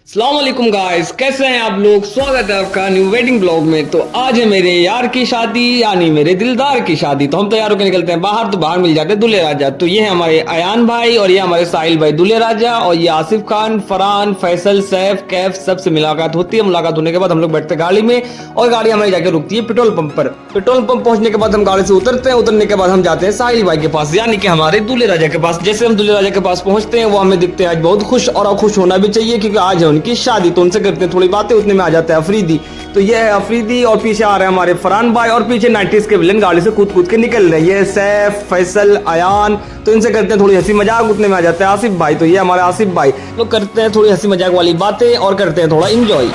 अस्सलाम वालेकुम गाइस, कैसे हैं आप लोग। स्वागत है आपका न्यू वेडिंग ब्लॉग में। तो आज है मेरे यार की शादी, यानी मेरे दिलदार की शादी। तो हम तैयार होकर निकलते हैं बाहर। तो बाहर मिल जाते हैं दूल्हे राजा। तो ये है हमारे अयान भाई और ये हमारे साहिल भाई दूल्हे राजा, और ये आसिफ खान, फरहान, फैसल, सैफ, कैफ सबसे मुलाकात होती है। मुलाकात होने के बाद हम लोग बैठते हैं गाड़ी में और गाड़ी हमारी जाके रुकती है पेट्रोल पंप पर। पेट्रोल पंप पहुंचने के बाद हम गाड़ी से उतरते हैं। उतरने के बाद हम जाते हैं साहिल भाई के पास, यानी कि हमारे दूल्हे राजा के पास। जैसे हम दूल्हे राजा के पास पहुंचते हैं वो हमें दिखते हैं आज बहुत खुश, और खुश होना भी चाहिए क्योंकि आज है उनकी शादी। तो उनसे करते हैं थोड़ी बातें, उतने में आ जाता है अफरीदी। तो ये है अफरीदी और पीछे आ रहे हैं हमारे फरहान भाई, और पीछे 90s के विलन गाड़ी से कूद कूद के निकल रहे हैं। ये सैफ, फैसल, अयान। तो इनसे करते हैं थोड़ी हंसी मजाक, उतने में आ जाते हैं आसिफ भाई। तो ये हमारे आसिफ भाई तो करते हैं थोड़ी हंसी मजाक वाली बातें और करते हैं थोड़ा इंजॉय।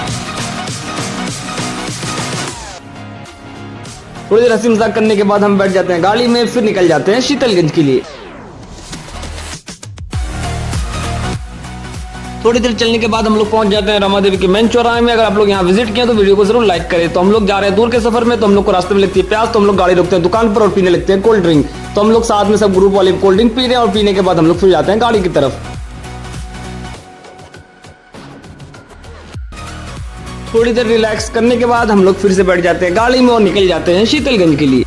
थोड़ी देर हंसी मजाक करने के बाद हम बैठ जाते हैं गाड़ी में, फिर निकल जाते हैं शीतलगंज के लिए। थोड़ी देर चलने के बाद हम लोग पहुंच जाते हैं रमा देवी के मेन चौराहे में। अगर आप लोग यहाँ विजिट किए तो वीडियो को जरूर लाइक करें। तो हम लोग जा रहे हैं दूर के सफर में, तो हम लोग को रास्ते में लगती है प्यास। तो हम लोग गाड़ी रोकते हैं दुकान पर और पीने लगते हैं कोल्ड ड्रिंक। तो हम लोग साथ में सब ग्रुप वाले कोल्ड ड्रिंक पी रहे हैं, और पीने के बाद हम लोग फिर जाते हैं गाड़ी की तरफ। थोड़ी देर रिलैक्स करने के बाद हम लोग फिर से बैठ जाते हैं गाड़ी में और निकल जाते हैं शीतलगंज के लिए।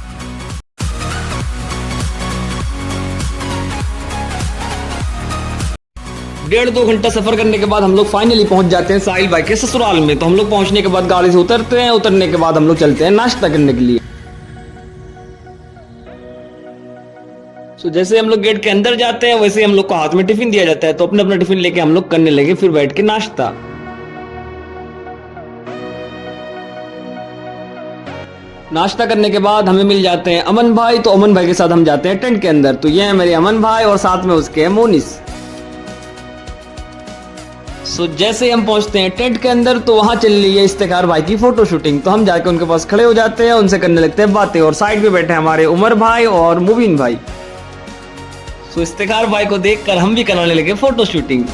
1.5-2 घंटा सफर करने के बाद हम लोग फाइनली पहुंच जाते हैं साहिल भाई के ससुराल में। तो हम लोग पहुंचने के बाद गाड़ी से उतरते हैं। उतरने के बाद हम लोग चलते हैं नाश्ता करने के लिए। तो जैसे हम लोग गेट के अंदर जाते हैं वैसे हम लोग को हाथ में टिफिन दिया जाता है। तो अपना अपना टिफिन लेके हम लोग करने लगे फिर बैठ के नाश्ता। नाश्ता करने के बाद हमें मिल जाते हैं अमन भाई। तो अमन भाई के साथ हम जाते हैं टेंट के अंदर। तो ये है मेरे अमन भाई और साथ में उसके है मोनिस। सो जैसे हम पहुंचते हैं टेंट के अंदर तो वहां चल रही है इफ्तिखार भाई की फोटो शूटिंग। तो हम जाके उनके पास खड़े हो जाते हैं, उनसे करने लगते हैं बातें। और साइड में बैठे हमारे उमर भाई और मुबीन भाई। सो इफ्तिखार भाई को देखकर हम भी कराने लगे photo shooting.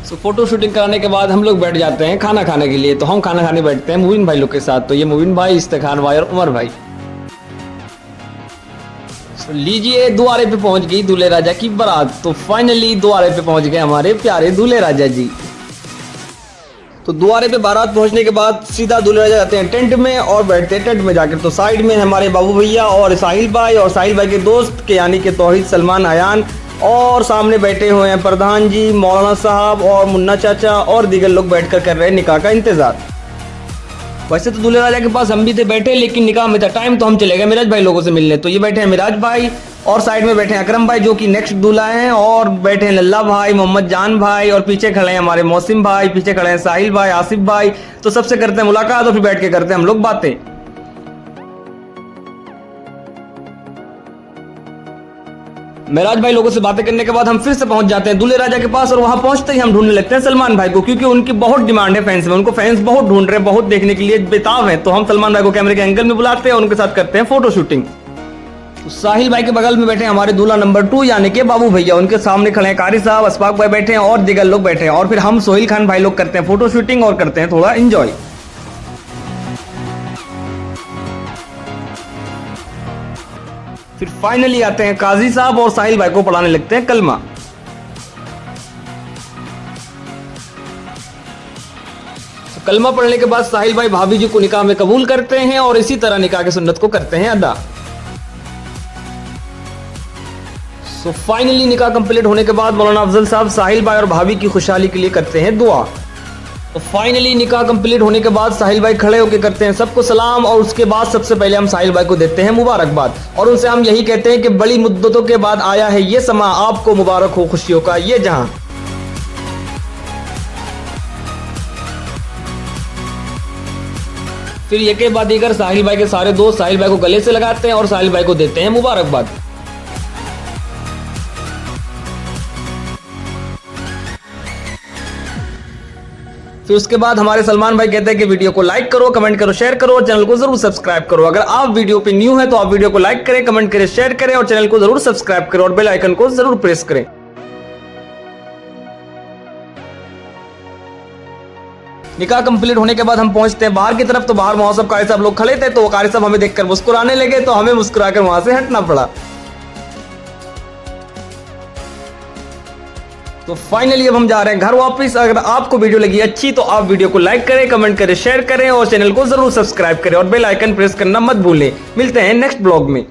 So photo shooting कराने के बाद हम लोग बैठ जाते हैं खाना खाने के लिए। तो हम खाना खाने बैठते हैं मुबीन भाई लोग के साथ। तो ये मुबीन भाई, इफ्तिखार भाई और उमर भाई। लीजिए द्वारे पे पहुंच गई दूल्हे राजा की बारात। तो फाइनली द्वारे पे पहुंच गए हमारे प्यारे दूल्हे राजा जी। तो द्वारे पे बारात पहुंचने के बाद सीधा दूल्हे राजा जाते हैं टेंट में और बैठते हैं टेंट में जाकर। तो साइड में हमारे बाबू भैया और साहिल भाई, और साहिल भाई के दोस्त के यानी कि तौहीद, सलमान, अयान। और सामने बैठे हुए हैं प्रधान जी, मौलाना साहब और मुन्ना चाचा और दीगर लोग बैठकर कर रहे हैं निकाह का इंतजार। वैसे तो दूल्हे राजा के पास हम भी थे बैठे, लेकिन निकाह में था टाइम तो हम चले गए मिराज भाई लोगों से मिलने। तो ये बैठे हैं मिराज भाई, और साइड में बैठे हैं अकरम भाई जो कि नेक्स्ट दूल्हा हैं, और बैठे हैं लल्ला भाई, मोहम्मद जान भाई, और पीछे खड़े हैं हमारे मौसिम भाई, पीछे खड़े हैं साहिल भाई, आसिफ भाई। तो सबसे करते हैं मुलाकात और फिर बैठ के करते हैं हम लोग बातें। मिराज भाई लोगों से बातें करने के बाद हम फिर से पहुंच जाते हैं दूल्हे राजा के पास, और वहां पहुंचते ही हम ढूंढने लगते हैं सलमान भाई को, क्योंकि उनकी बहुत डिमांड है फैंस में। उनको फैंस बहुत ढूंढ रहे हैं, बहुत देखने के लिए बेताब है। तो हम सलमान भाई को कैमरे के एंगल में बुलाते हैं और उनके साथ करते हैं फोटो शूटिंग। तो साहिल भाई के बगल में बैठे हमारे दूल्हा नंबर 2 यानी कि बाबू भैया। उनके सामने खड़े हैं कारी साहब, अशफाक भाई बैठे हैं और दिगर लोग बैठे हैं। और फिर हम सोहेल खान भाई लोग करते हैं फोटो शूटिंग और करते हैं थोड़ा इंजॉय। फिर फाइनली आते हैं काजी साहब और साहिल भाई को पढ़ाने लगते हैं कलमा। कलमा पढ़ने के बाद साहिल भाई भाभी जी को निकाह में कबूल करते हैं, और इसी तरह निकाह की सुन्नत को करते हैं अदा। सो फाइनली निकाह कंप्लीट होने के बाद मौलाना अफजल साहब साहिल भाई और भाभी की खुशहाली के लिए करते हैं दुआ। तो फाइनली निकाह कंप्लीट होने के बाद साहिल भाई खड़े होकर करते हैं सबको सलाम, और उसके बाद सबसे पहले हम साहिल भाई को देते हैं मुबारकबाद, और उनसे हम यही कहते हैं कि बड़ी मुद्दतों के बाद आया है ये समा, आपको मुबारक हो खुशियों का ये जहां। फिर ये के बाद दीगर साहिल भाई के सारे दोस्त साहिल भाई को गले से लगाते हैं और साहिल भाई को देते हैं मुबारकबाद। फिर उसके बाद हमारे सलमान भाई कहते हैं कि वीडियो को लाइक करो, कमेंट करो, शेयर करो, और चैनल को जरूर सब्सक्राइब करो। अगर आप वीडियो पे न्यू है तो आप वीडियो को लाइक करें, कमेंट करें, शेयर करें, और चैनल को जरूर सब्सक्राइब करें, और बेल आइकन को जरूर प्रेस करें। निकाह कंप्लीट होने के बाद हम पहुंचते हैं बाहर की तरफ। तो बाहर मौसम कारी साहब लोग खड़े थे, तो वो कारी साहब हमें देखकर मुस्कुराने लगे, तो हमें मुस्कुराकर वहां से हटना पड़ा। तो फाइनली अब हम जा रहे हैं घर वापस। अगर आपको वीडियो लगी अच्छी तो आप वीडियो को लाइक करें, कमेंट करें, शेयर करें और चैनल को जरूर सब्सक्राइब करें और बेल आइकन प्रेस करना मत भूलें। मिलते हैं नेक्स्ट ब्लॉग में।